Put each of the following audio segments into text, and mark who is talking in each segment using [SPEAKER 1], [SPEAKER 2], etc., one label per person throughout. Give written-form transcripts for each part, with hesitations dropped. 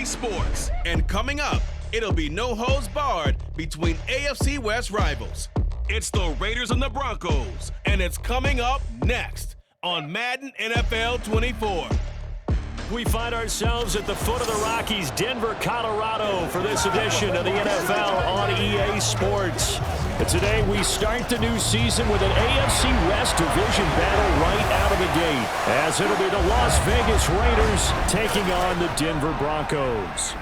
[SPEAKER 1] EA Sports. And coming up, it'll be no holds barred between AFC West rivals. It's the Raiders and the Broncos, and it's coming up next on Madden NFL 24.
[SPEAKER 2] We find ourselves at the foot of the Rockies, Denver, Colorado, for this edition of the NFL on EA Sports. And today we start the new season with an AFC West division battle right out of the gate, as it'll be the Las Vegas Raiders taking on the Denver Broncos.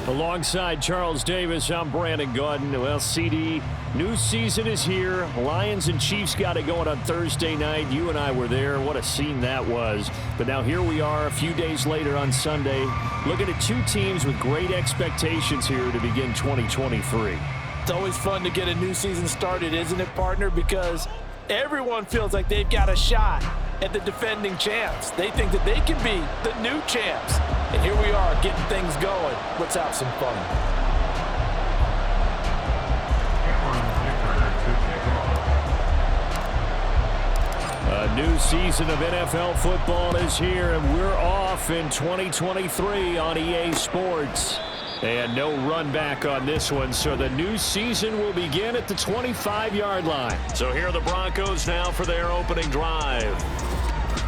[SPEAKER 2] Alongside Charles Davis, I'm Brandon Gaudin. Well, CD, new season is here. Lions and Chiefs got it going on Thursday night. You and I were there. What a scene that was. But now here we are a few days later on Sunday, looking at two teams with great expectations here to begin 2023.
[SPEAKER 3] It's always fun to get a new season started, isn't it, partner? Because everyone feels like they've got a shot at the defending champs. They think that they can be the new champs. And here we are getting things going. Let's have some fun.
[SPEAKER 2] A new season of NFL football is here, and we're off in 2023 on EA Sports. And no run back on this one, so the new season will begin at the 25-yard line. So here are the Broncos now for their opening drive.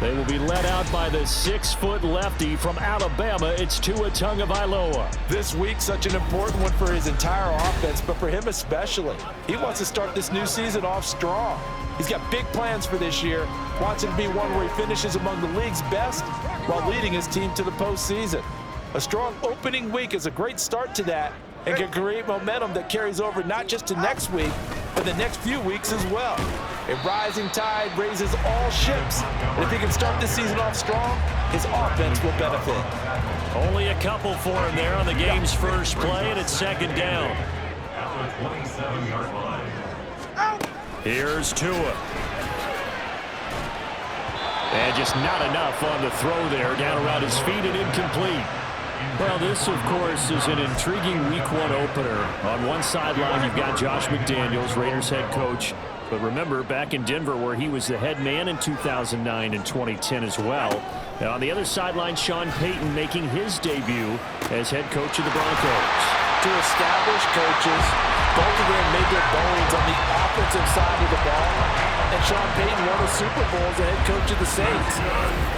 [SPEAKER 2] They will be led out by the 6-foot lefty from Alabama. It's Tua Tagovailoa.
[SPEAKER 3] This week, such an important one for his entire offense, but for him especially. He wants to start this new season off strong. He's got big plans for this year. Wants it to be one where he finishes among the league's best while leading his team to the postseason. A strong opening week is a great start to that and can create momentum that carries over not just to next week, but the next few weeks as well. A rising tide raises all ships. And if he can start this season off strong, his offense will benefit.
[SPEAKER 2] Only a couple for him there on the game's first play, and it's second down. Here's Tua. And just not enough on the throw there, down around his feet and incomplete. Well, this, of course, is an intriguing Week 1 opener. On one sideline, you've got Josh McDaniels, Raiders head coach. But remember, back in Denver, where he was the head man in 2009 and 2010 as well. And on the other sideline, Sean Payton making his debut as head coach of the Broncos.
[SPEAKER 3] Two established coaches, both of them made their bones on the offensive side of the ball. And Sean Payton won a Super Bowl as the head coach of the Saints.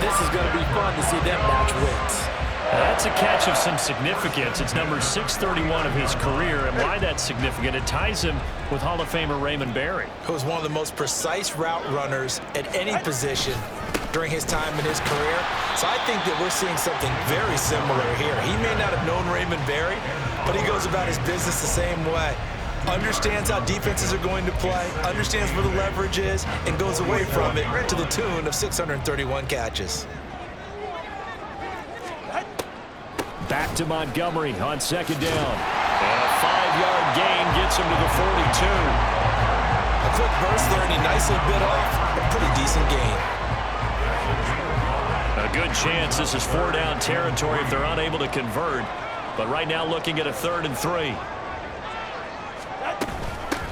[SPEAKER 3] This is going to be fun to see them match wits.
[SPEAKER 2] That's a catch of some significance. It's number 631 of his career, and why that's significant, it ties him with Hall of Famer Raymond Berry.
[SPEAKER 3] Who was one of the most precise route runners at any position during his time in his career. So I think that we're seeing something very similar here. He may not have known Raymond Berry, but he goes about his business the same way. Understands how defenses are going to play, understands where the leverage is, and goes away from it to the tune of 631 catches.
[SPEAKER 2] Back to Montgomery on second down. And a 5-yard gain gets him to the 42.
[SPEAKER 3] A quick burst there, and he nicely bit off a pretty decent gain.
[SPEAKER 2] A good chance this is 4-down territory if they're unable to convert. But right now looking at a 3rd and 3.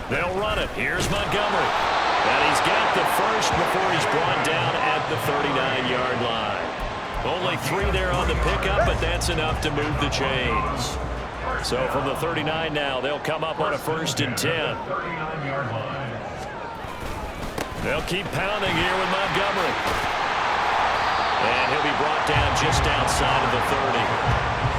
[SPEAKER 2] They'll run it. Here's Montgomery. And he's got the first before he's brought down at the 39-yard line. Only 3 there on the pickup, but that's enough to move the chains. So from the 39 now, they'll come up on a 1st and 10. They'll keep pounding here with Montgomery. And he'll be brought down just outside of the 30.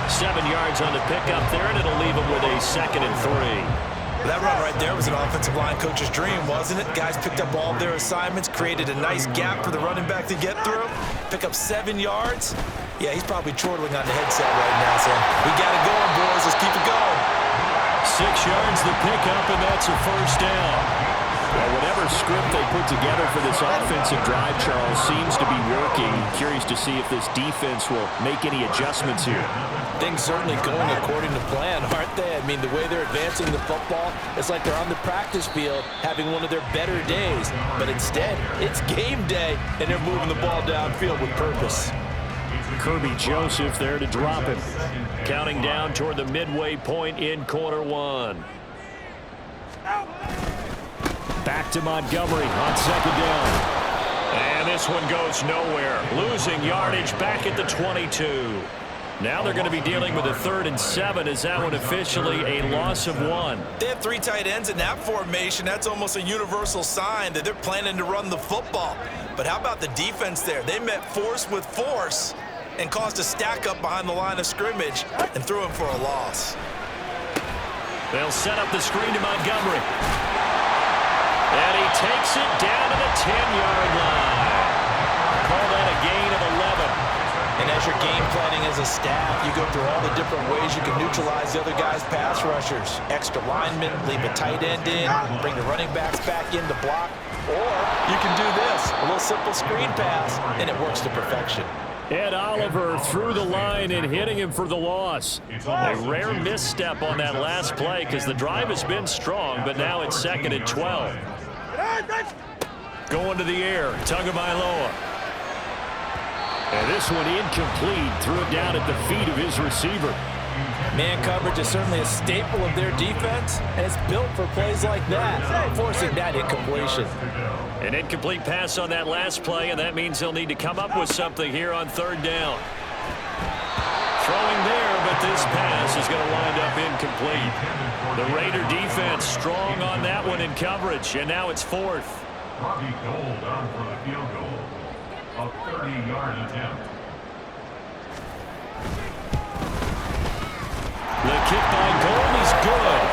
[SPEAKER 2] 7 yards on the pickup there, and it'll leave him with a 2nd and 3.
[SPEAKER 3] That run right there was an offensive line coach's dream, wasn't it? Guys picked up all of their assignments, created a nice gap for the running back to get through, pick up 7 yards. Yeah, he's probably chortling on the headset right now saying, we got it going, boys. Let's keep it going.
[SPEAKER 2] 6 yards the pickup, and that's a 1st down. Well, whatever script they put together for this offensive drive, Charles, seems to be working. Curious to see if this defense will make any adjustments here.
[SPEAKER 3] Things certainly going according to plan, aren't they? I mean, the way they're advancing the football, it's like they're on the practice field having one of their better days. But instead, it's game day, and they're moving the ball downfield with purpose.
[SPEAKER 2] Kirby Joseph there to drop it. Counting down toward the midway point in quarter 1. Back to Montgomery on 2nd down. And this one goes nowhere. Losing yardage back at the 22. Now they're going to be dealing with a 3rd and 7. Is that one officially a loss of 1?
[SPEAKER 4] They have 3 tight ends in that formation. That's almost a universal sign that they're planning to run the football. But how about the defense there? They met force with force and caused a stack up behind the line of scrimmage and threw him for a loss.
[SPEAKER 2] They'll set up the screen to Montgomery. And he takes it down to the 10-yard line. Call that a gain of 11.
[SPEAKER 3] And as you're game planning as a staff, you go through all the different ways you can neutralize the other guy's pass rushers. Extra linemen, leave a tight end in, bring the running backs back in to block. Or you can do this, a little simple screen pass, and it works to perfection.
[SPEAKER 2] Ed Oliver through the line and hitting him for the loss. A rare misstep on that last play because the drive has been strong, but now it's 2nd and 12. Going to the air, Tagovailoa. And this one incomplete. Threw it down at the feet of his receiver.
[SPEAKER 3] Man coverage is certainly a staple of their defense, and it's built for plays like that, forcing that incompletion.
[SPEAKER 2] An incomplete pass on that last play, and that means they'll need to come up with something here on 3rd down. Throwing there, but this pass is going to wind up incomplete. The Raider defense strong on that one in coverage, and now it's 4th.
[SPEAKER 5] Robbie Gould on for the field goal. A 30-yard attempt.
[SPEAKER 2] The kick by Gould is good.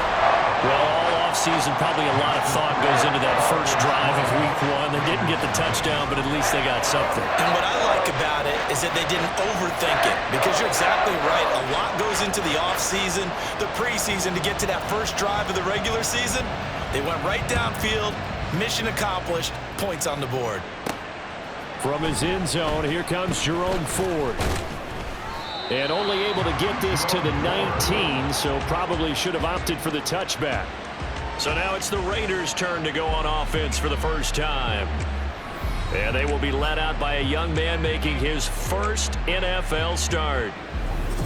[SPEAKER 2] Well, all offseason, probably a lot of thought goes into that first drive of week 1. They didn't get the touchdown, but at least they got something.
[SPEAKER 4] And what I like about it is that they didn't overthink it, because you're exactly right. A lot goes into the offseason, the preseason, to get to that first drive of the regular season. They went right downfield, mission accomplished, points on the board.
[SPEAKER 2] From his end zone, here comes Jerome Ford. And only able to get this to the 19, so probably should have opted for the touchback. So now it's the Raiders' turn to go on offense for the first time. And they will be led out by a young man making his first NFL start.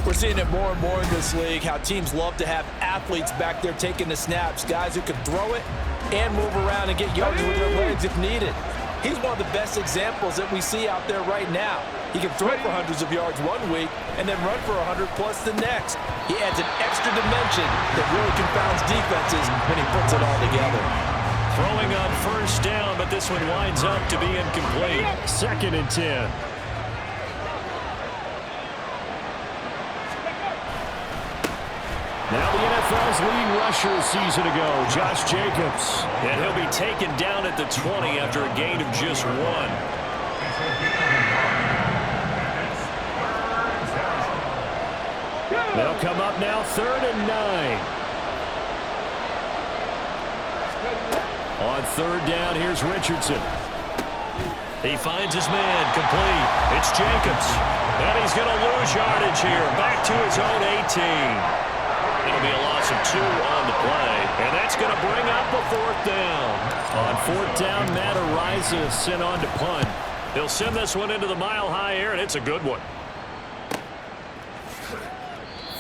[SPEAKER 3] We're seeing it more and more in this league, how teams love to have athletes back there taking the snaps, guys who can throw it and move around and get yards with their legs if needed. He's one of the best examples that we see out there right now. He can throw for hundreds of yards one week and then run for 100+ the next. He adds an extra dimension that really confounds defenses when he puts it all together.
[SPEAKER 2] Throwing on 1st down, but this one winds up to be incomplete. 2nd and 10. Now the NFL's leading rusher a season ago, Josh Jacobs. And he'll be taken down at the 20 after a gain of just 1. They'll come up now 3rd and 9. On 3rd down, here's Richardson. He finds his man, complete. It's Jacobs. And he's going to lose yardage here, back to his own 18. It'll be a loss of 2 on the play, and that's going to bring up a 4th down. On 4th down, Matt Araiza is sent on to punt. He'll send this one into the mile-high air, and it's a good one.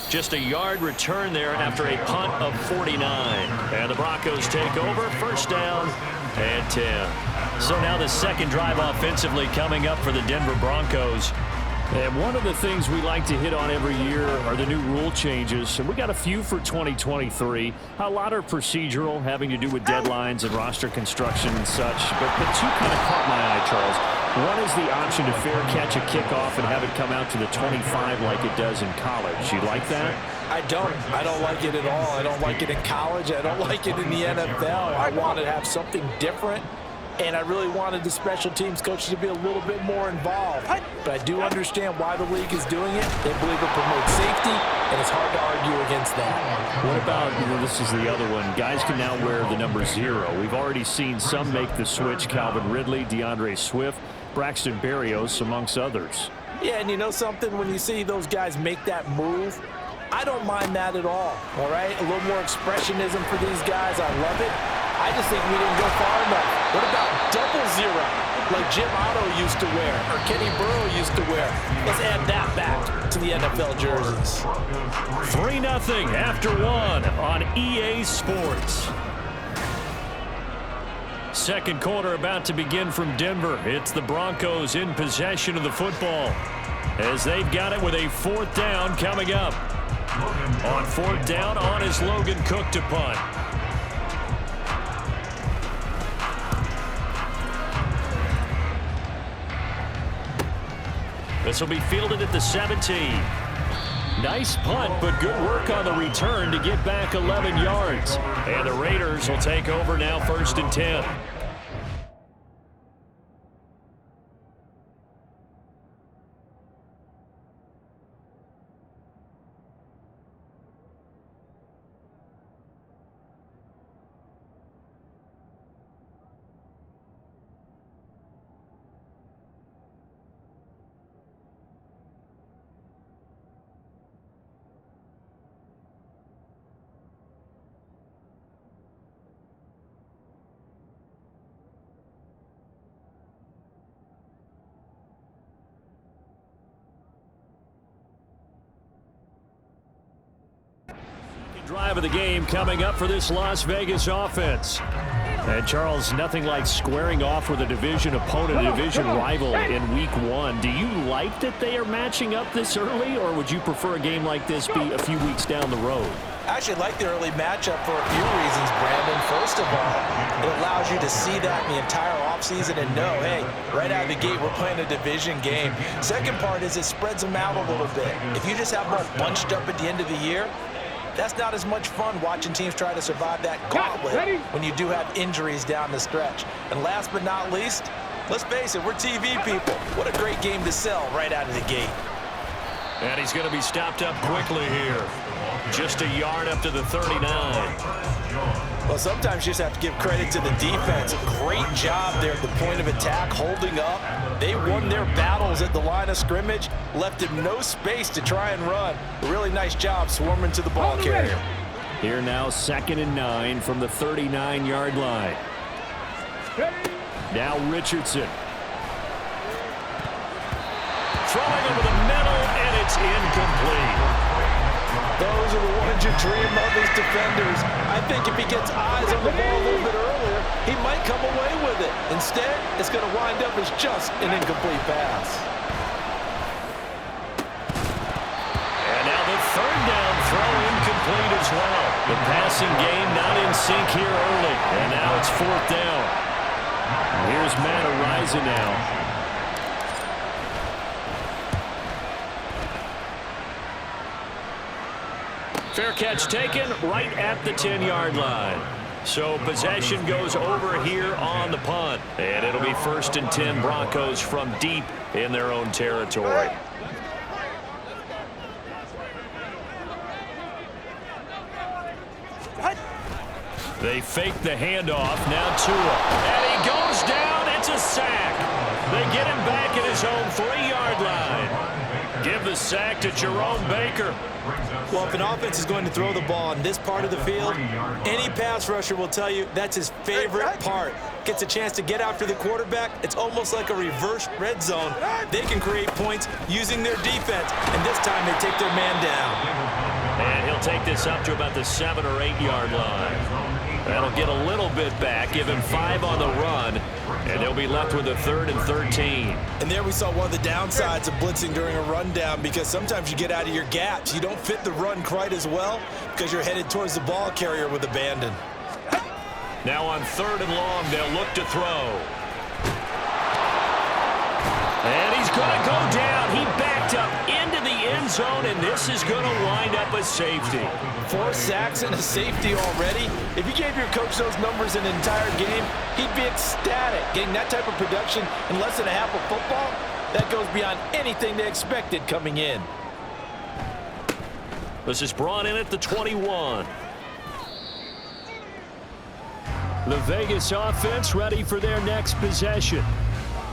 [SPEAKER 2] Just a yard return there after a punt of 49. And the Broncos take over, 1st down and 10. So now the 2nd drive offensively coming up for the Denver Broncos. And one of the things we like to hit on every year are the new rule changes. And we got a few for 2023. A lot are procedural, having to do with deadlines and roster construction and such. But the 2 kind of caught my eye, Charles. One is the option to fair catch a kickoff and have it come out to the 25 like it does in college. You like that?
[SPEAKER 3] I don't like it at all. I don't like it in college. I don't like it in the NFL. I want to have something different. And I really wanted the special teams coaches to be a little bit more involved. But I do understand why the league is doing it. They believe it promotes safety, and it's hard to argue against that.
[SPEAKER 2] What about, this is the other one, guys can now wear the number 0. We've already seen some make the switch, Calvin Ridley, DeAndre Swift, Braxton Berrios, amongst others.
[SPEAKER 3] Yeah, and you know something? When you see those guys make that move, I don't mind that at all right? A little more expressionism for these guys. I love it. I just think we didn't go far enough. What about 00, like Jim Otto used to wear or Kenny Burrow used to wear? Let's add that back to the NFL jerseys.
[SPEAKER 2] 3-0 after 1 on EA Sports. 2nd quarter about to begin from Denver. It's the Broncos in possession of the football. as they've got it with a 4th down coming up. On 4th down, on is Logan Cook to punt. This will be fielded at the 17. Nice punt, but good work on the return to get back 11 yards. And the Raiders will take over now, 1st and 10. Drive of the game coming up for this Las Vegas offense. And Charles, nothing like squaring off with a division opponent, a division rival in week 1. Do you like that they are matching up this early, or would you prefer a game like this be a few weeks down the road?
[SPEAKER 3] I actually like the early matchup for a few reasons, Brandon. First of all, it allows you to see that in the entire offseason and know, hey, right out of the gate, we're playing a division game. Second part is it spreads them out a little bit. If you just have them all bunched up at the end of the year, that's not as much fun watching teams try to survive that gauntlet when you do have injuries down the stretch. And last but not least, let's face it, we're TV people. What a great game to sell right out of the gate.
[SPEAKER 2] And he's going to be stopped up quickly here. Just a yard up to the 39.
[SPEAKER 3] Well, sometimes you just have to give credit to the defense. Great job there at the point of attack, holding up. They won their battles at the line of scrimmage, left him no space to try and run. A really nice job swarming to the ball carrier.
[SPEAKER 2] Here now, 2nd and 9 from the 39-yard line. Now Richardson. Throwing over the middle, and it's incomplete.
[SPEAKER 3] Those are the ones you dream of as defenders. I think if he gets eyes on the ball a little bit earlier, he might come away with it. Instead, it's going to wind up as just an incomplete pass.
[SPEAKER 2] And now the 3rd down throw incomplete as well. The passing game not in sync here early. And now it's 4th down. Here's Matt Araiza now. Fair catch taken right at the 10-yard line. So possession goes over here on the punt. And it'll be 1st and 10 Broncos from deep in their own territory. They fake the handoff. Now Tua. And he goes down. It's a sack. They get him back at his own 3-yard line. Give the sack to Jerome Baker.
[SPEAKER 4] Well, if an offense is going to throw the ball on this part of the field, any pass rusher will tell you that's his favorite part. Gets a chance to get after the quarterback. It's almost like a reverse red zone. They can create points using their defense, and this time they take their man down.
[SPEAKER 2] And he'll take this up to about the 7- or 8-yard line. That'll get a little bit back, give him 5 on the run, and they'll be left with a 3rd and 13.
[SPEAKER 4] And there we saw one of the downsides of blitzing during a rundown, because sometimes you get out of your gaps. You don't fit the run quite as well because you're headed towards the ball carrier with abandon.
[SPEAKER 2] Now on 3rd and long, they'll look to throw. And he's going to go down. He backed up into the end zone, and this is going to wind up a safety.
[SPEAKER 3] 4 sacks and a safety already. If you gave your coach those numbers in an entire game, he'd be ecstatic. Getting that type of production in less than a half of football, that goes beyond anything they expected coming in.
[SPEAKER 2] This is brought in at the 21. The Vegas offense ready for their next possession.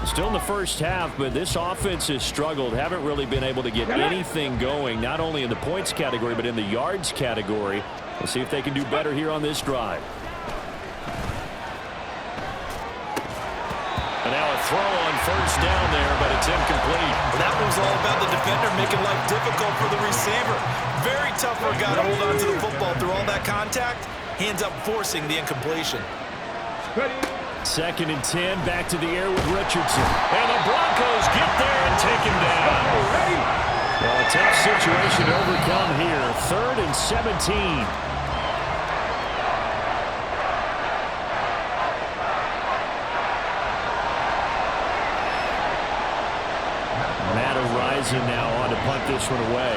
[SPEAKER 2] Still in the first half, but this offense has struggled. Haven't really been able to get anything going, not only in the points category, but in the yards category. We'll see if they can do better here on this drive. And now a throw on 1st down there, but it's incomplete.
[SPEAKER 4] Well, that was all about the defender making life difficult for the receiver. Very tough for a guy to hold on to the football through all that contact. He ends up forcing the incompletion.
[SPEAKER 2] 2nd and 10, back to the air with Richardson. And the Broncos get there and take him down. Well, a tough situation to overcome here. 3rd and 17. Now on to punt this one away.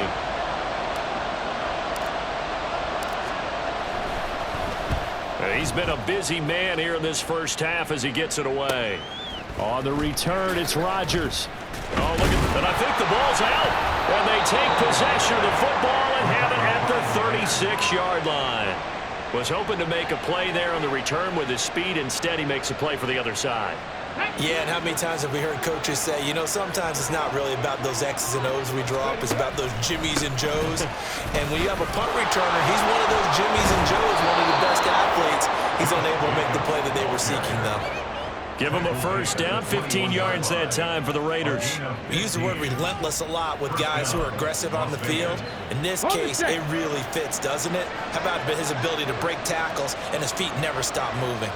[SPEAKER 2] He's been a busy man here in this first half as he gets it away. On the return, it's Rodgers. Oh, look at that. I think the ball's out. And they take possession of the football and have it at the 36-yard line. Was hoping to make a play there on the return with his speed. Instead, he makes a play for the other side.
[SPEAKER 4] Yeah, and how many times have we heard coaches say, you know, sometimes it's not really about those X's and O's we draw up. It's about those Jimmies and Joes. And when you have a punt returner, he's one of those Jimmies and Joes, one of the best athletes. He's unable to make the play that they were seeking, though.
[SPEAKER 2] Give him a first down, 15 yards that time for the Raiders.
[SPEAKER 4] We use the word relentless a lot with guys who are aggressive on the field. In this case, it really fits, doesn't it? How about his ability to break tackles and his feet never stop moving?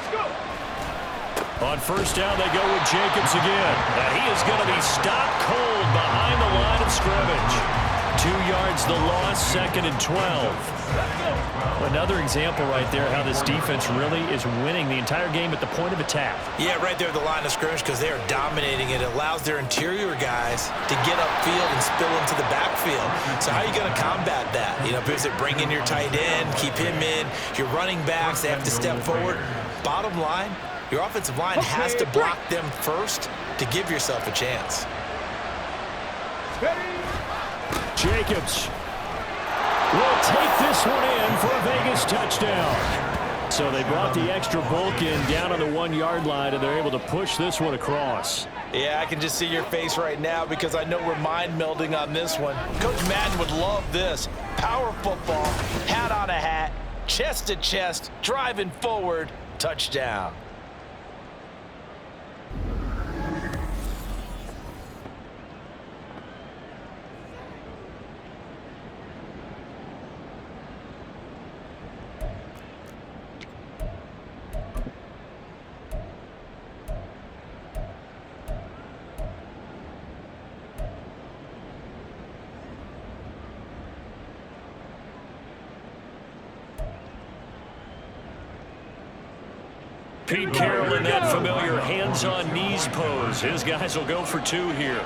[SPEAKER 2] On first down, they go with Jacobs again. And he is going to be stopped cold behind the line of scrimmage. 2 yards the loss, 2nd and 12. Another example right there how this defense really is winning the entire game at the point of attack.
[SPEAKER 4] Yeah, right there at the line of scrimmage because they are dominating it. It allows their interior guys to get upfield and spill into the backfield. So how are you going to combat that? You know, because they bring in your tight end, keep him in. Your running backs, they have to step forward. Bottom line, your offensive line has to block them first to give yourself a chance.
[SPEAKER 2] Jacobs will take this one in for a Vegas touchdown. So they brought the extra bulk in down on the 1-yard line, and they're able to push this one across.
[SPEAKER 3] Yeah, I can just see your face right now because I know we're mind melding on this one. Coach Madden would love this. Power football, hat on a hat, chest to chest, driving forward, touchdown.
[SPEAKER 2] Pete Carroll in that familiar hands-on knees pose. His guys will go for 2 here.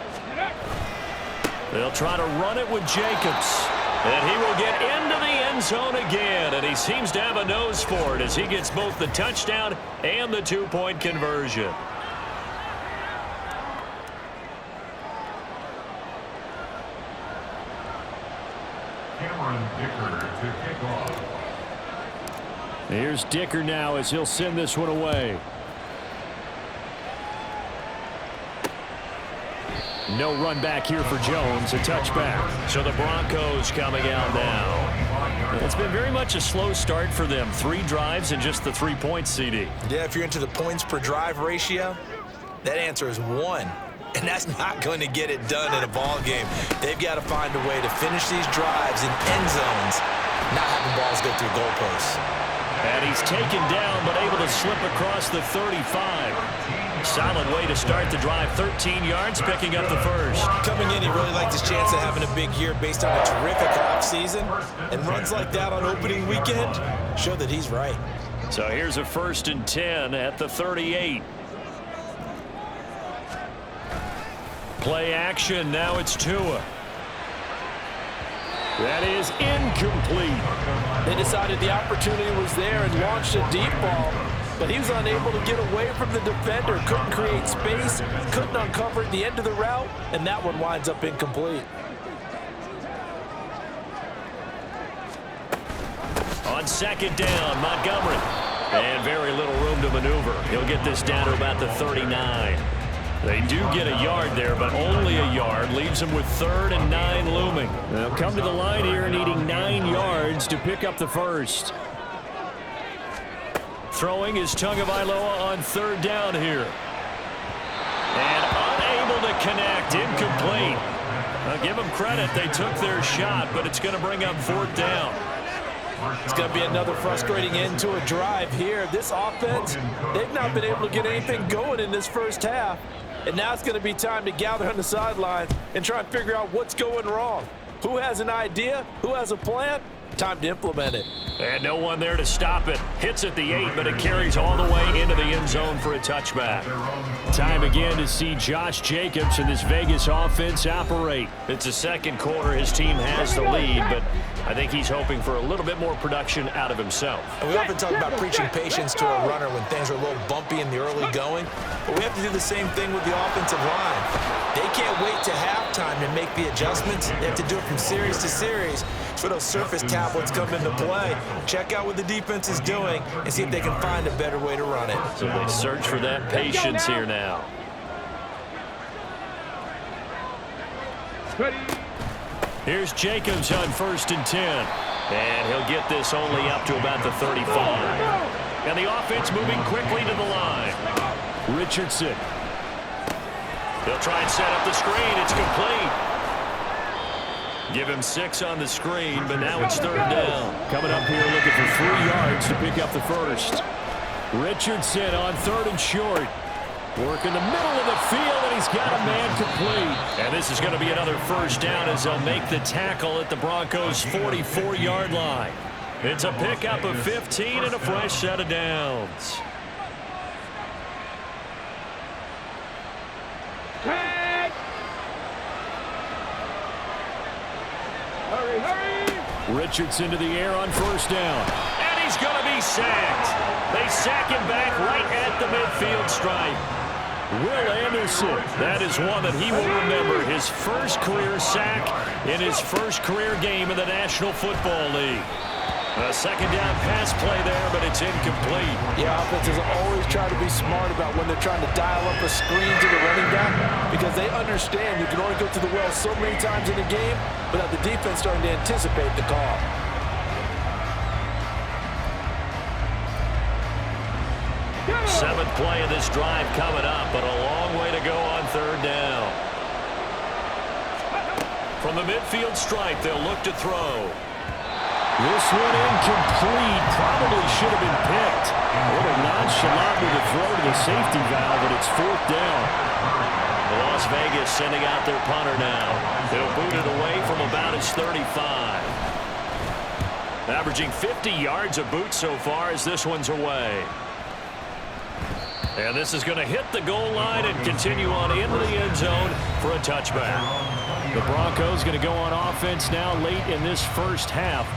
[SPEAKER 2] They'll try to run it with Jacobs. And he will get into the end zone again. And he seems to have a nose for it as he gets both the touchdown and the 2-point conversion.
[SPEAKER 5] Cameron Dicker to kick off.
[SPEAKER 2] Here's Dicker now as he'll send this one away. No run back here for Jones, a touchback. So the Broncos coming out now. It's been very much a slow start for them. 3 drives and just the 3 points, CD.
[SPEAKER 4] Yeah, if you're into the points per drive ratio, that answer is 1. And that's not going to get it done in a ball game. They've got to find a way to finish these drives in end zones, not having balls go through goalposts.
[SPEAKER 2] And he's taken down, but able to slip across the 35. Solid way to start the drive. 13 yards, picking up the first.
[SPEAKER 4] Coming in, he really liked his chance of having a big year based on a terrific offseason. And runs like that on opening weekend show that he's right.
[SPEAKER 2] So here's a 1st and 10 at the 38. Play action. Now it's Tua. That is incomplete.
[SPEAKER 3] They decided the opportunity was there and launched a deep ball, but he was unable to get away from the defender, couldn't create space, couldn't uncover at the end of the route, and that one winds up incomplete.
[SPEAKER 2] On 2nd down, Montgomery. And very little room to maneuver. He'll get this down to about the 39. They do get a yard there, but only a yard. Leaves them with 3rd and 9 looming. They'll come to the line here needing 9 yards to pick up the first. Throwing is Tagovailoa on 3rd down here. And unable to connect. Incomplete. I'll give them credit. They took their shot, but it's going to bring up 4th down.
[SPEAKER 3] It's going to be another frustrating end to a drive here. This offense, they've not been able to get anything going in this first half. And now it's going to be time to gather on the sidelines and try and figure out what's going wrong. Who has an idea? Who has a plan? Time to implement it.
[SPEAKER 2] And no one there to stop it. Hits at the 8, but it carries all the way into the end zone for a touchback. Time again to see Josh Jacobs and this Vegas offense operate. It's the second quarter. His team has the lead, but I think he's hoping for a little bit more production out of himself.
[SPEAKER 4] And we often talk about preaching patience to a runner when things are a little bumpy in the early going, but we have to do the same thing with the offensive line. They can't wait to halftime to make the adjustments. They have to do it from series to series. So those surface tablets come into play. Check out what the defense is doing and see if they can find a better way to run it.
[SPEAKER 2] So they search for that patience here now. Here's Jacobs on 1st and 10. And he'll get this only up to about the 35. And the offense moving quickly to the line. Richardson. They'll try and set up the screen. It's complete. Give him 6 on the screen, but now it's 3rd down. Coming up here looking for 3 yards to pick up the first. Richardson on 3rd and short. Work in the middle of the field, and he's got a man complete. And this is going to be another 1st down as they'll make the tackle at the Broncos' 44-yard line. It's a pickup of 15 and a fresh set of downs. Richardson to the air on 1st down. And he's going to be sacked. They sack him back right at the midfield stripe. Will Anderson, that is one that he will remember. His first career sack in his first career game in the National Football League. A 2nd down pass play there, but it's incomplete.
[SPEAKER 3] Yeah, offenses always try to be smart about when they're trying to dial up a screen to the running back because they understand you can only go to the well so many times in a game without the defense starting to anticipate the call.
[SPEAKER 2] Seventh play of this drive coming up, but a long way to go on 3rd down. From the midfield stripe, they'll look to throw. This one incomplete. Probably should have been picked. A little nonchalant with the throw to the safety valve, but it's 4th down. Las Vegas sending out their punter now. They'll boot it away from about his 35. Averaging 50 yards a boot so far as this one's away. And this is going to hit the goal line and continue on into the end zone for a touchback. The Broncos going to go on offense now late in this first half.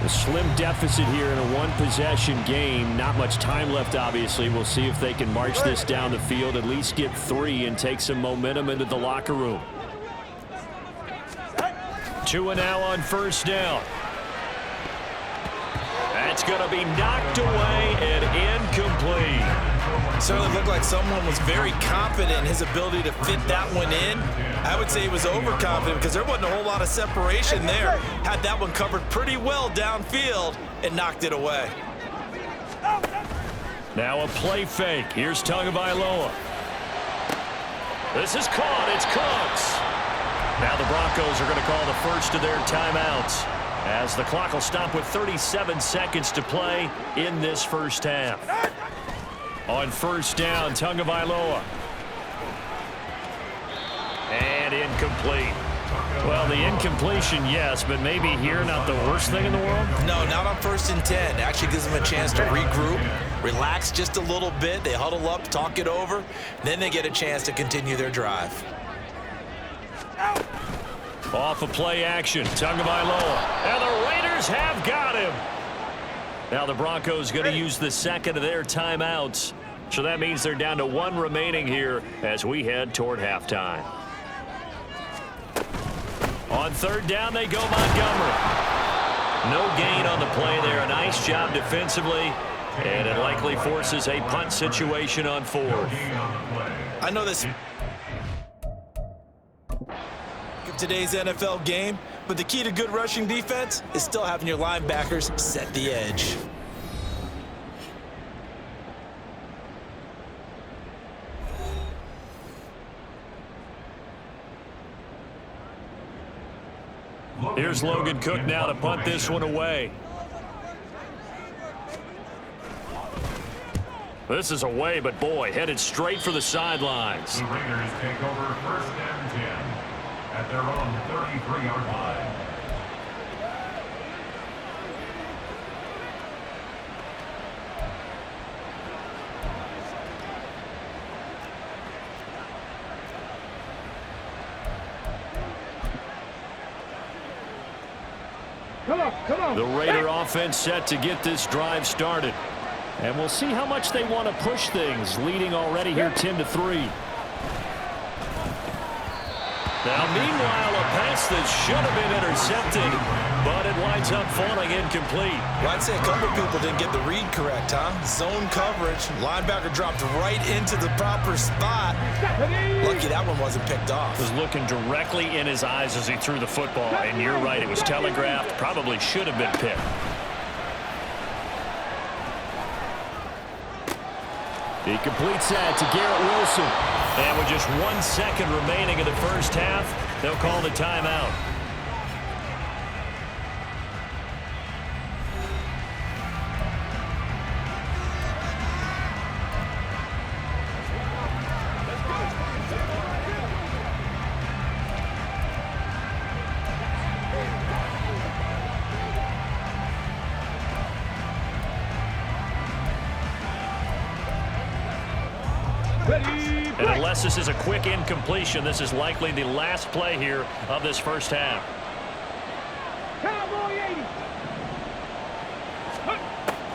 [SPEAKER 2] A slim deficit here in a one-possession game. Not much time left, obviously. We'll see if they can march this down the field, at least get 3 and take some momentum into the locker room. 2 and now on 1st down. That's going to be knocked away and incomplete.
[SPEAKER 4] Certainly looked like someone was very confident in his ability to fit that one in. I would say he was overconfident because there wasn't a whole lot of separation there. Had that one covered pretty well downfield and knocked it away.
[SPEAKER 2] Now a play fake. Here's Tagovailoa. This is caught. It's close. Now the Broncos are going to call the first of their timeouts as the clock will stop with 37 seconds to play in this first half. On 1st down, Tagovailoa. And incomplete. Well, the incompletion, yes, but maybe here not the worst thing in the world?
[SPEAKER 4] No, not on 1st and 10. It actually gives them a chance to regroup, relax just a little bit. They huddle up, talk it over. Then they get a chance to continue their drive.
[SPEAKER 2] Off of play action, Tagovailoa. And the Raiders have got him. Now the Broncos going to use the second of their timeouts. So that means they're down to 1 remaining here as we head toward halftime. On 3rd down, they go Montgomery. No gain on the play there. A nice job defensively. And it likely forces a punt situation on 4th.
[SPEAKER 4] I know this today's NFL game, but the key to good rushing defense is still having your linebackers set the edge.
[SPEAKER 2] Here's Logan Cook now to punt this one away. This is away, but boy, headed straight for the sidelines.
[SPEAKER 5] The Raiders take over 1st and 10 at their own 33-yard line.
[SPEAKER 2] The Raider offense set to get this drive started. And we'll see how much they want to push things, leading already here 10-3. Now, meanwhile, a pass that should have been intercepted, but it winds up falling incomplete.
[SPEAKER 4] Well, I'd say a couple people didn't get the read correct, huh? Zone coverage. Linebacker dropped right into the proper spot. Lucky that one wasn't picked off.
[SPEAKER 2] Was looking directly in his eyes as he threw the football, and you're right, it was telegraphed. Probably should have been picked. He completes that to Garrett Wilson. And with just 1 second remaining in the first half, they'll call the timeout. And unless this is a quick incompletion, this is likely the last play here of this first half.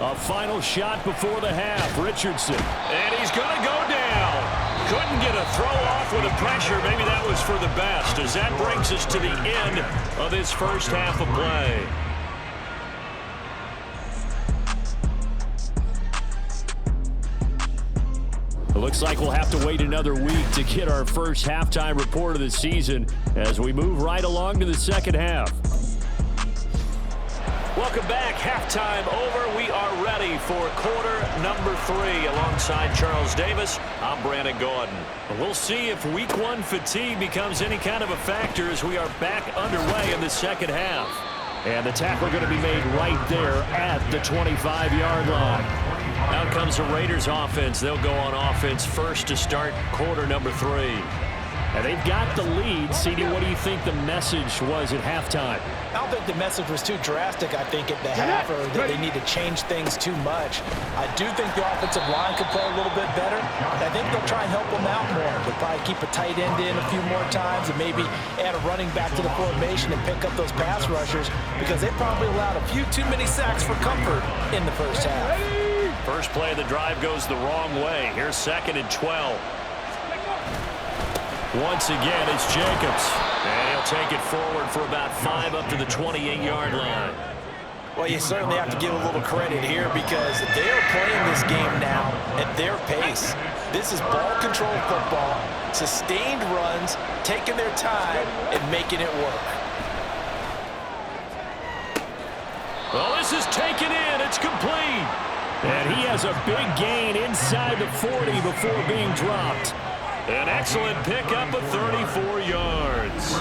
[SPEAKER 2] A final shot before the half. Richardson. And he's going to go down. Couldn't get a throw off with the pressure. Maybe that was for the best, as that brings us to the end of this first half of play. It looks like we'll have to wait another week to get our first halftime report of the season as we move right along to the second half. Welcome back. Halftime over. We are ready for quarter number 3. Alongside Charles Davis, I'm Brandon Gordon. We'll see if week 1 fatigue becomes any kind of a factor as we are back underway in the second half. And the tackle going to be made right there at the 25-yard line. Out comes the Raiders offense. They'll go on offense first to start quarter number 3. And they've got the lead. CD, what do you think the message was at halftime?
[SPEAKER 3] I don't think the message was too drastic, I think, at the half, or that they need to change things too much. I do think the offensive line could play a little bit better. I think they'll try and help them out more. They'll probably keep a tight end in a few more times and maybe add a running back to the formation and pick up those pass rushers, because they probably allowed a few too many sacks for comfort in the first half.
[SPEAKER 2] First play of the drive goes the wrong way. Here's 2nd and 12. Once again, it's Jacobs. And he'll take it forward for about 5 up to the 28-yard line.
[SPEAKER 4] Well, you certainly have to give a little credit here, because they are playing this game now at their pace. This is ball control football, sustained runs, taking their time, and making it work.
[SPEAKER 2] Well, this is taken in. It's complete. And he has a big gain inside the 40 before being dropped. An excellent pickup of 34 yards.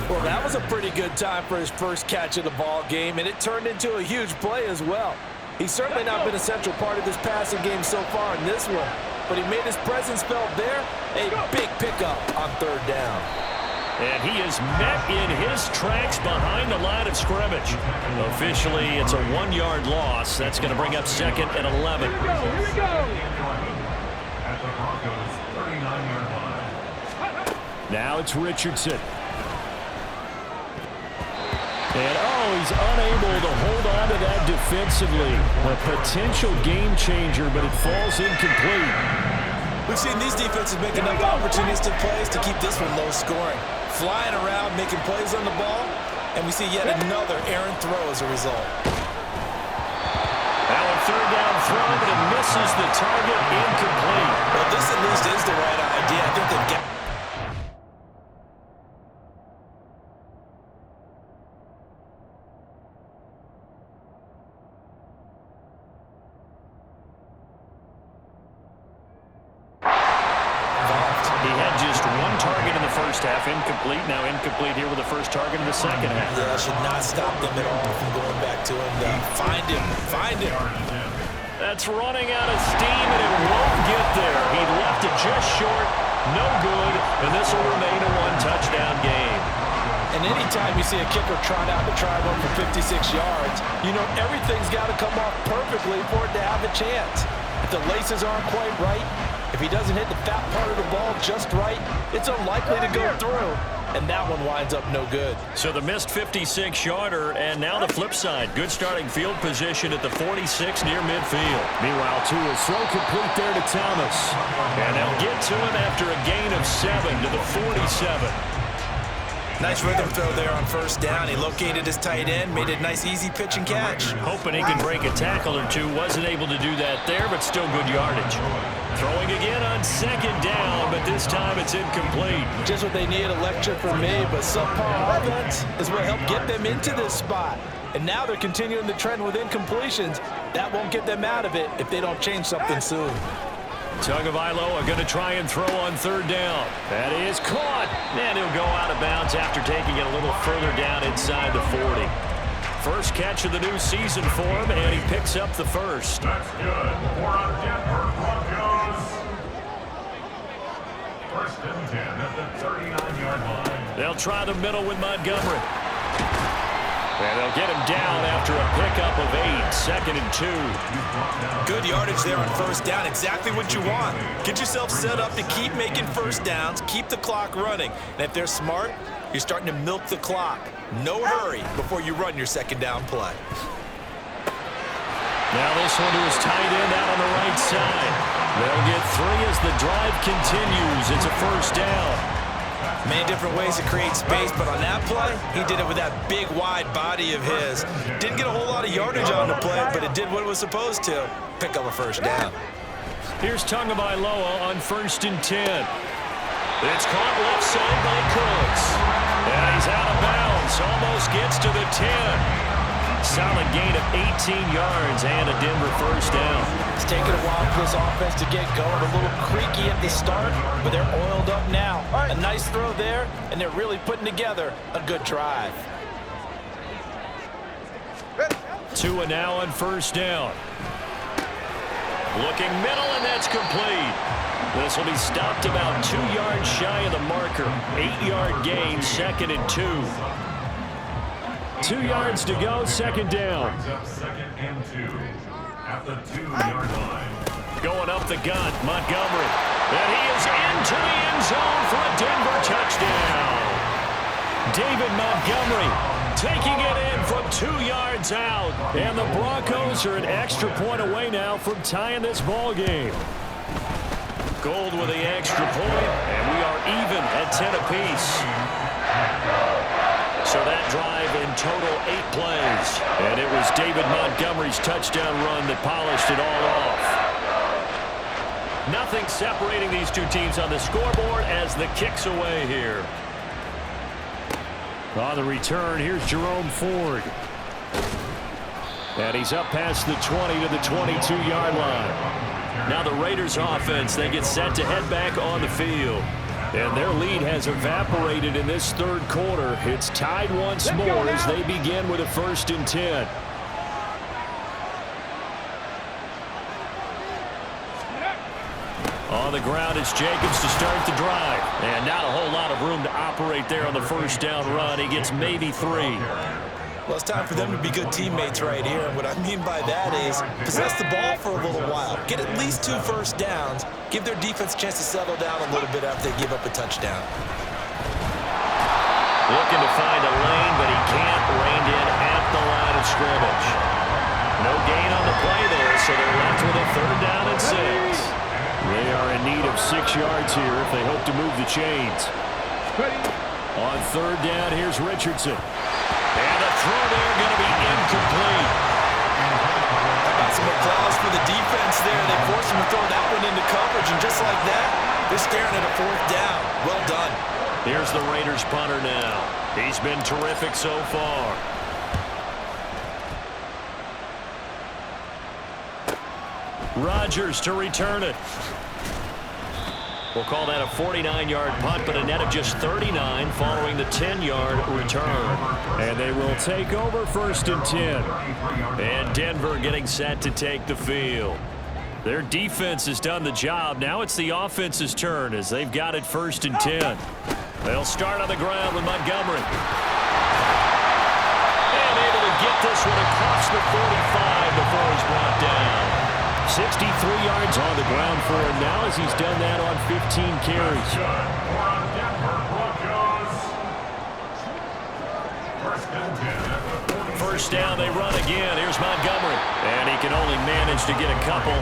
[SPEAKER 3] Well, that was a pretty good time for his first catch of the ball game, and it turned into a huge play as well. He's certainly not been a central part of this passing game so far in this one, but he made his presence felt there. A big pickup on 3rd down.
[SPEAKER 2] And he is met in his tracks behind the line of scrimmage. Officially, it's a 1-yard loss. That's going to bring up 2nd and 11.
[SPEAKER 5] Here we go. At the Broncos 39-yard line.
[SPEAKER 2] Now it's Richardson. And, he's unable to hold on to that defensively. A potential game changer, but it falls incomplete.
[SPEAKER 4] We've seen these defenses make enough opportunistic plays to keep this one low scoring. Flying around, making plays on the ball, and we see yet another errant throw as a result.
[SPEAKER 2] Now a 3rd down throw, but it misses the target, incomplete.
[SPEAKER 4] Well, this at least is the right idea. I think they've got...
[SPEAKER 2] half incomplete. Now incomplete here with the first target in the second half.
[SPEAKER 4] Yeah, should not stop them at all from going back to him. Find him.
[SPEAKER 2] That's running out of steam, and it won't get there. He left it just short, no good, and this will remain a one-touchdown game.
[SPEAKER 3] And anytime you see a kicker trot out to try one for 56 yards, you know everything's got to come off perfectly for it to have a chance. If the laces aren't quite right, if he doesn't hit the fat part of the ball just right, it's unlikely to go through. And that one winds up no good.
[SPEAKER 2] So the missed 56-yarder, and now the flip side. Good starting field position at the 46 near midfield. Meanwhile, Tua's throw complete there to Thomas. And they'll get to him after a gain of 7 to the 47.
[SPEAKER 4] Nice rhythm throw there on first down. He located his tight end, made a nice easy pitch and catch.
[SPEAKER 2] Hoping he can break a tackle or two. Wasn't able to do that there, but still good yardage. Throwing again on second down, but this time it's incomplete.
[SPEAKER 3] Just what they need, a lecture from me, but subpar offense is what helped get them into this spot. And now they're continuing the trend with incompletions. That won't get them out of it if they don't change something soon.
[SPEAKER 2] Tagovailoa going to try and throw on third down. That is caught. And he'll go out of bounds after taking it a little further down inside the 40. First catch of the new season for him, and he picks up the first.
[SPEAKER 5] That's good for a Denver Broncos. First and 10 at the 39-yard line.
[SPEAKER 2] They'll try the middle with Montgomery. And they'll get him down after a pickup of 8, second and 2.
[SPEAKER 4] Good yardage there on first down, exactly what you want. Get yourself set up to keep making first downs, keep the clock running. And if they're smart, you're starting to milk the clock. No hurry before you run your second down play.
[SPEAKER 2] Now this one to his tight end out on the right side. They'll get 3 as the drive continues. It's a first down.
[SPEAKER 4] Many different ways to create space, but on that play, he did it with that big, wide body of his. Didn't get a whole lot of yardage on the play, but it did what it was supposed to. Pick up a first down.
[SPEAKER 2] Here's Tagovailoa on first and 10. It's caught left side by Cooks. And he's out of bounds. Almost gets to the 10. Solid gain of 18 yards and a Denver first down.
[SPEAKER 3] It's taken a while for this offense to get going. A little creaky at the start, but they're oiled up now. A nice throw there, and they're really putting together a good drive.
[SPEAKER 2] Tua now on first down. Looking middle, and that's complete. This will be stopped about 2 yards shy of the marker. 8-yard gain, second and 2. 2 yards to go, second down.
[SPEAKER 5] Second and 2 at the 2-yard line.
[SPEAKER 2] Going up the gun, Montgomery. And he is into the end zone for a Denver touchdown. David Montgomery taking it in from 2 yards out. And the Broncos are an extra point away now from tying this ball game. Gold with the extra point, and we are even at 10 apiece. So that drive in total 8 plays. And it was David Montgomery's touchdown run that polished it all off. Nothing separating these two teams on the scoreboard as the kick's away here. On the return, here's Jerome Ford. And he's up past the 20 to the 22-yard line. Now the Raiders offense, they get set to head back on the field. And their lead has evaporated in this third quarter. It's tied once more as they begin with a first and 10. On the ground, it's Jacobs to start the drive. And not a whole lot of room to operate there on the first down run. He gets maybe 3.
[SPEAKER 4] Well, it's time for them to be good teammates right here. And what I mean by that is possess the ball for a little while. Get at least 2 first downs. Give their defense a chance to settle down a little bit after they give up a touchdown.
[SPEAKER 2] Looking to find a lane, but he can't. Reined in at the line of scrimmage. No gain on the play there, so they're left with a third down and 6. They are in need of 6 yards here if they hope to move the chains. On third down, here's Richardson. And the throw there going to be incomplete.
[SPEAKER 4] How about some applause for the defense there? They forced him to throw that one into coverage, and just like that, they're staring at a 4th down. Well done.
[SPEAKER 2] Here's the Raiders punter now. He's been terrific so far. Rodgers to return it. We'll call that a 49-yard punt, but a net of just 39 following the 10-yard return. And they will take over 1st and 10. And Denver getting set to take the field. Their defense has done the job. Now it's the offense's turn as they've got it 1st and 10. They'll start on the ground with Montgomery. And able to get this one across the 45 before he's brought down. 63 yards on the ground for him now as he's done that on 15 carries. First down, they run again. Here's Montgomery. And he can only manage to get a couple.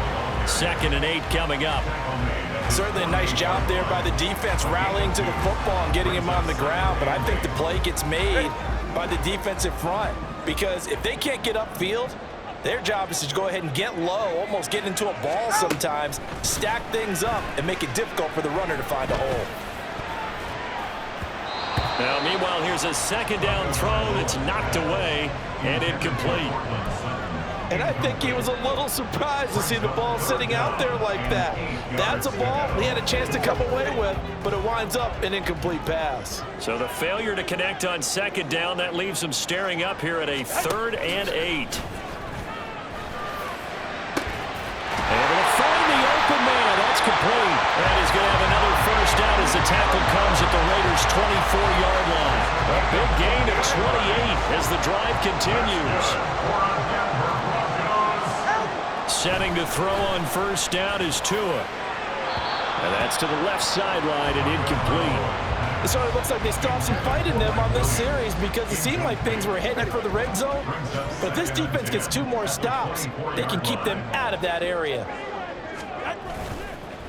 [SPEAKER 2] 2nd and 8 coming up.
[SPEAKER 4] Certainly a nice job there by the defense rallying to the football and getting him on the ground. But I think the play gets made by the defensive front. Because if they can't get upfield, their job is to go ahead and get low, almost get into a ball sometimes, stack things up, and make it difficult for the runner to find a hole.
[SPEAKER 2] Now, meanwhile, here's a 2nd down throw that's knocked away and incomplete.
[SPEAKER 3] And I think he was a little surprised to see the ball sitting out there like that. That's a ball he had a chance to come away with, but it winds up an incomplete pass.
[SPEAKER 2] So the failure to connect on 2nd down, that leaves him staring up here at a 3rd and 8. Able to find the open man. That's complete. And he's going to have another 1st down as the tackle comes at the Raiders' 24-yard line. A big gain of 28 as the drive continues. Setting to throw on 1st down is Tua. And that's to the left sideline and incomplete.
[SPEAKER 3] It sort of looks like they stopped some fight in them on this series because it seemed like things were headed for the red zone. But if this defense gets 2 more stops, they can keep them out of that area.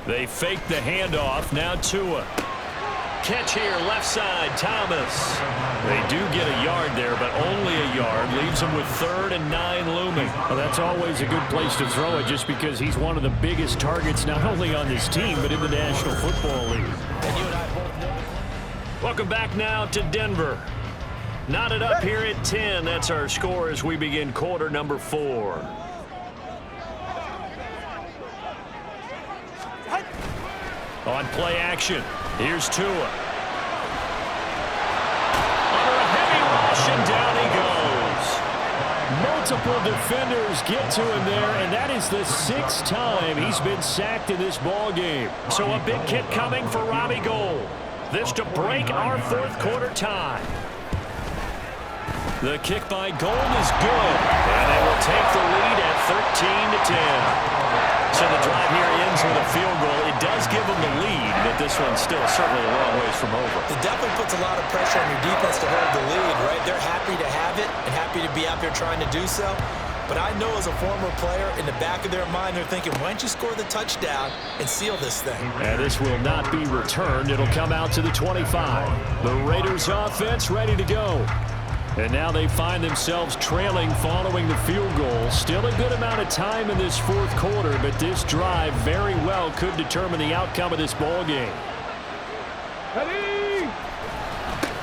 [SPEAKER 2] They fake the handoff. Now Tua. Catch here, left side, Thomas. They do get a yard there, but only a yard. Leaves them with 3rd and 9 looming.
[SPEAKER 6] Well, that's always a good place to throw it just because he's one of the biggest targets not only on this team but in the National Football League.
[SPEAKER 3] And you and I both know.
[SPEAKER 2] Welcome back now to Denver. Knotted up here at 10. That's our score as we begin quarter number 4. On play action, here's Tua. Under a heavy rush, and down he goes.
[SPEAKER 6] Multiple defenders get to him there, and that is the 6th time he's been sacked in this ball game.
[SPEAKER 2] So a big kick coming for Robbie Gould. This to break our 4th quarter tie. The kick by Gould is good, and they will take the lead at 13-10. So the drive here ends with a field goal. It does give them the lead, but this one's still certainly a long ways from over.
[SPEAKER 4] It definitely puts a lot of pressure on your defense to hold the lead, right? They're happy to have it and happy to be out there trying to do so. But I know as a former player, in the back of their mind, they're thinking, why don't you score the touchdown and seal this thing?
[SPEAKER 6] And this will not be returned. It'll come out to the 25. The Raiders offense ready to go. And now they find themselves trailing following the field goal. Still a good amount of time in this 4th quarter, but this drive very well could determine the outcome of this ball game.
[SPEAKER 3] Ready?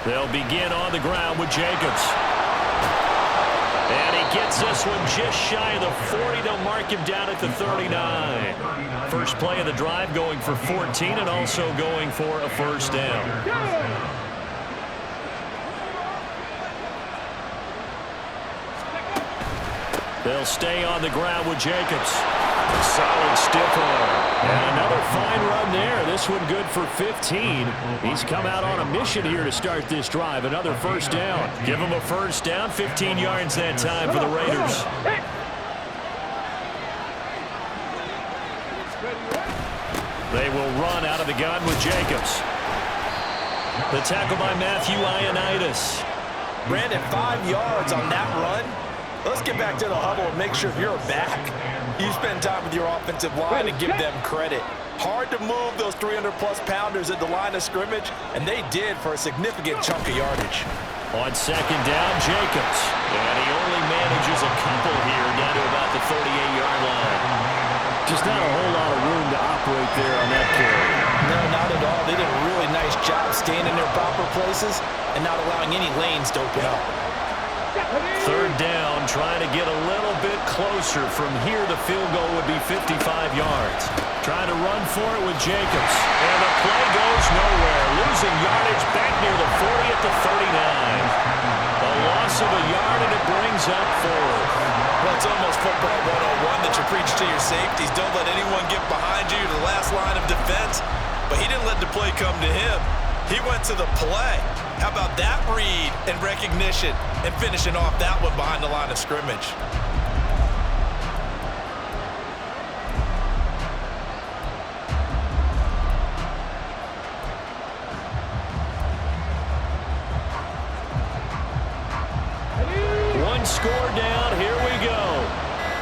[SPEAKER 2] They'll begin on the ground with Jacobs. And he gets this one just shy of the 40 to mark him down at the 39. First play of the drive going for 14 and also going for a 1st down. They'll stay on the ground with Jacobs. Solid stiff arm. And another fine run there. This one good for 15. He's come out on a mission here to start this drive. Another 1st down. Give him a 1st down. 15 yards that time for the Raiders. They will run out of the gun with Jacobs. The tackle by Matthew Ioannidis.
[SPEAKER 3] Brandon, 5 yards on that run. Let's get back to the huddle and make sure you're back. You spend time with your offensive line and give them credit. Hard to move those 300-plus pounders at the line of scrimmage, and they did for a significant chunk of yardage.
[SPEAKER 2] On 2nd down, Jacobs. And he only manages a couple here down to about the 38-yard line.
[SPEAKER 6] Just not a whole lot of room to operate there on that carry.
[SPEAKER 3] No, not at all. They did a really nice job staying in their proper places and not allowing any lanes to open up.
[SPEAKER 2] 3rd down, trying to get a little bit closer. From here, the field goal would be 55 yards. Trying to run for it with Jacobs. And the play goes nowhere. Losing yardage back near the 40 at the 39. A loss of a yard, and it brings up 4.
[SPEAKER 4] Well, it's almost football 101 that you preach to your safeties. Don't let anyone get behind you to the last line of defense. But he didn't let the play come to him. He went to the play. How about that read and recognition and finishing off that one behind the line of scrimmage?
[SPEAKER 2] One score down. Here we go.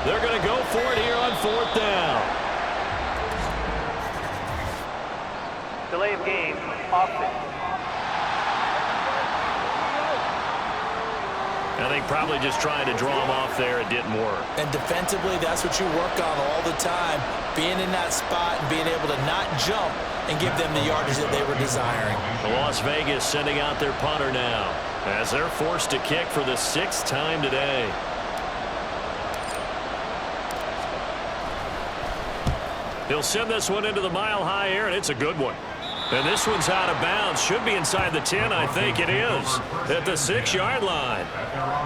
[SPEAKER 2] They're going to go for it here on 4th down.
[SPEAKER 7] Delay of game, offense.
[SPEAKER 2] I think probably just trying to draw him off there. It didn't work.
[SPEAKER 4] And defensively, that's what you work on all the time. Being in that spot and being able to not jump and give them the yardage that they were desiring.
[SPEAKER 2] Las Vegas sending out their punter now as they're forced to kick for the 6th time today. He'll send this one into the mile-high air, and it's a good one. And this one's out of bounds. Should be inside the 10, I think it is, at the 6-yard line.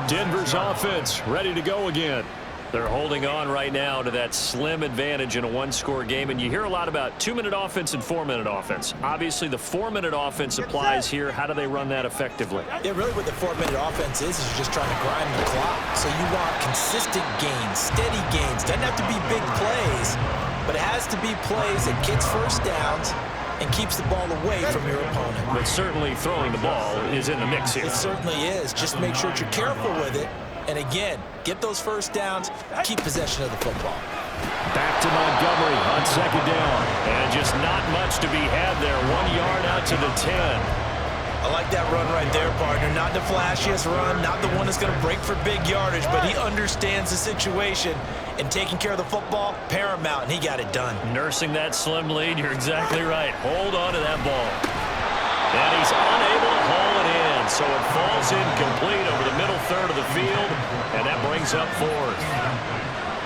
[SPEAKER 2] Denver's offense ready to go again. They're holding on right now to that slim advantage in a one-score game. And you hear a lot about 2-minute offense and 4-minute offense. Obviously, the 4-minute offense applies here. How do they run that effectively?
[SPEAKER 4] Yeah, really what the 4-minute offense is you're just trying to grind the clock. So you want consistent gains, steady gains. Doesn't have to be big plays, but it has to be plays that gets first downs and keeps the ball away from your opponent.
[SPEAKER 2] But certainly throwing the ball is in the mix here.
[SPEAKER 4] It certainly is. Just make sure that you're careful with it. And again, get those first downs, keep possession of the football.
[SPEAKER 2] Back to Montgomery on 2nd down. And just not much to be had there. 1 yard out to the 10.
[SPEAKER 4] I like that run right there, partner. Not the flashiest run, not the one that's going to break for big yardage, but he understands the situation, and taking care of the football, paramount, and he got it done.
[SPEAKER 2] Nursing that slim lead, you're exactly right. Hold on to that ball. And he's unable to haul it in, so it falls incomplete over the middle third of the field, and that brings up 4th.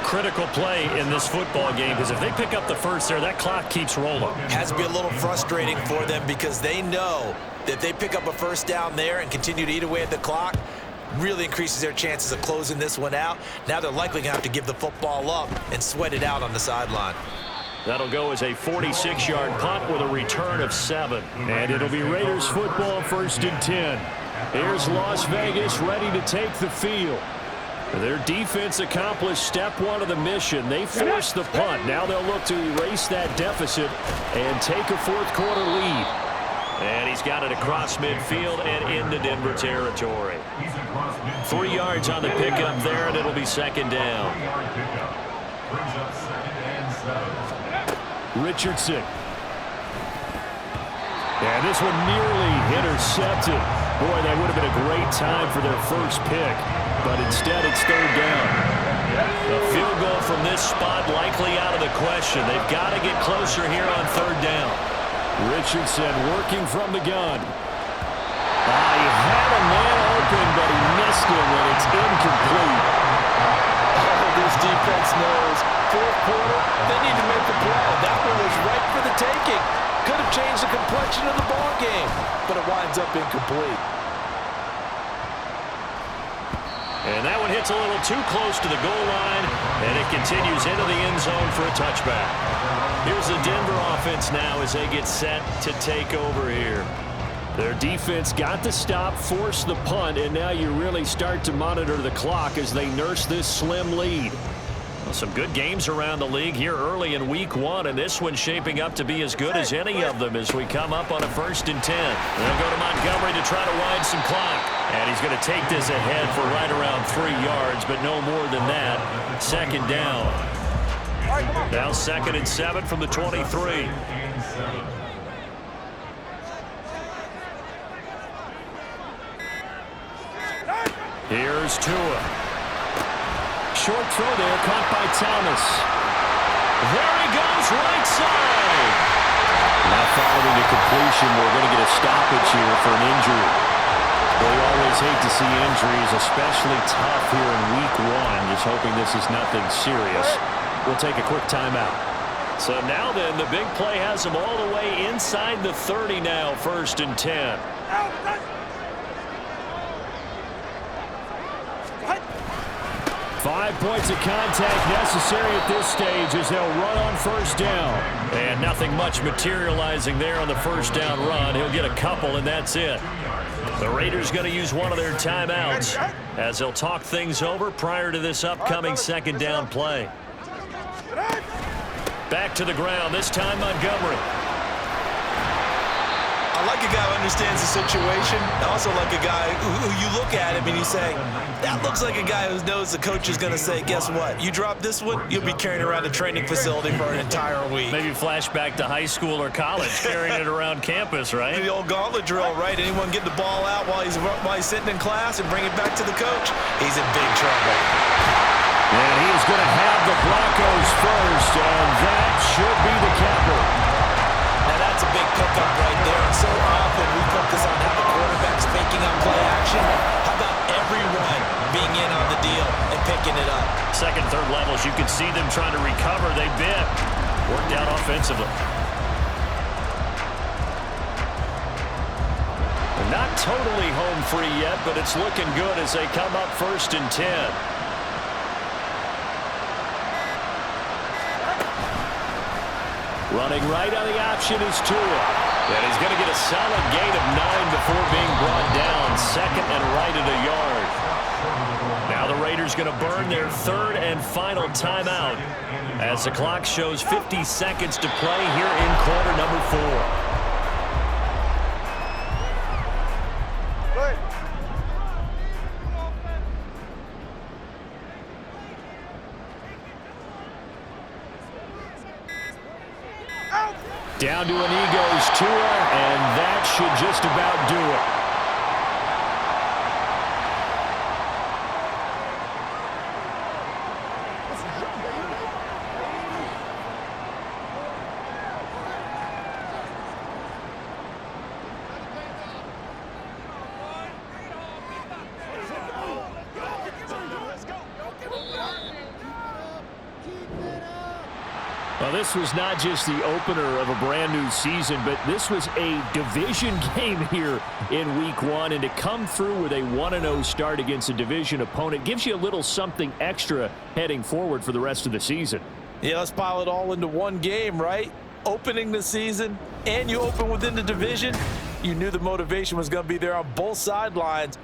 [SPEAKER 2] Critical play in this football game, because if they pick up the first there, that clock keeps rolling.
[SPEAKER 4] Has to be a little frustrating for them because they know that if they pick up a first down there and continue to eat away at the clock, really increases their chances of closing this one out. Now they're likely going to have to give the football up and sweat it out on the sideline.
[SPEAKER 2] That'll go as a 46-yard punt with a return of 7. And it'll be Raiders football 1st and 10. Here's Las Vegas ready to take the field. Their defense accomplished step 1 of the mission. They forced the punt. Now they'll look to erase that deficit and take a 4th quarter lead. And he's got it across midfield and into Denver territory. 3 yards on the pickup there, and it'll be 2nd down. Richardson. And this one nearly intercepted. Boy, that would have been a great time for their first pick. But instead, it's 3rd down. A field goal from this spot likely out of the question. They've got to get closer here on 3rd down. Richardson working from the gun. He had a man open, but he missed him, and it's incomplete.
[SPEAKER 3] This defense knows 4th quarter, they need to make the play. That one was right for the taking. Could have changed the complexion of the ball game, but it winds up incomplete.
[SPEAKER 2] And that one hits a little too close to the goal line, and it continues into the end zone for a touchback. Here's the Denver offense now as they get set to take over here. Their defense got the stop, forced the punt, and now you really start to monitor the clock as they nurse this slim lead. Well, some good games around the league here early in week 1, and this one's shaping up to be as good as any of them as we come up on a 1st and 10. They'll go to Montgomery to try to wind some clock. And he's going to take this ahead for right around 3 yards, but no more than that. 2nd down. Now 2nd and 7 from the 23. Here's Tua. Short throw there, caught by Thomas. There he goes, right side. Not following the completion. We're going to get a stoppage here for an injury. We always hate to see injuries, especially tough here in week 1. Just hoping this is nothing serious. We'll take a quick timeout. So now then, the big play has them all the way inside the 30 now, 1st and 10. 5 points of contact necessary at this stage as they'll run on 1st down. And nothing much materializing there on the 1st down run. He'll get a couple, and that's it. The Raiders going to use one of their timeouts as they'll talk things over prior to this upcoming 2nd down play. Back to the ground, this time Montgomery.
[SPEAKER 4] I like a guy who understands the situation. I also like a guy who you look at him and you say, that looks like a guy who knows the coach is going to say, guess what? You drop this one, you'll be carrying around a training facility for an entire week.
[SPEAKER 2] Maybe flashback to high school or college, carrying it around campus, right?
[SPEAKER 4] The old gauntlet drill, right? Anyone get the ball out while he's sitting in class and bring it back to the coach? He's in big trouble.
[SPEAKER 2] And he's going to have the Broncos first, and that should be the capper.
[SPEAKER 4] Now that's a big pickup right there. And so often we focus on how the quarterback's faking on play action. How about everyone being in on the deal and picking it up?
[SPEAKER 2] 2nd, 3rd levels, you can see them trying to recover. They bit. Worked out offensively. They're not totally home free yet, but it's looking good as they come up 1st and 10. Running right on the option is Tua. And he's going to get a solid gain of 9 before being brought down. 2nd and right at a yard. Now the Raiders going to burn their 3rd and final timeout as the clock shows 50 seconds to play here in quarter number 4. Down to an Eagles Tua, and that should just about do it. Well, this was not just the opener of a brand new season, but this was a division game here in week 1. And to come through with a 1-0 start against a division opponent gives you a little something extra heading forward for the rest of the season.
[SPEAKER 3] Yeah, let's pile it all into one game, right? Opening the season, and you open within the division. You knew the motivation was going to be there on both sidelines.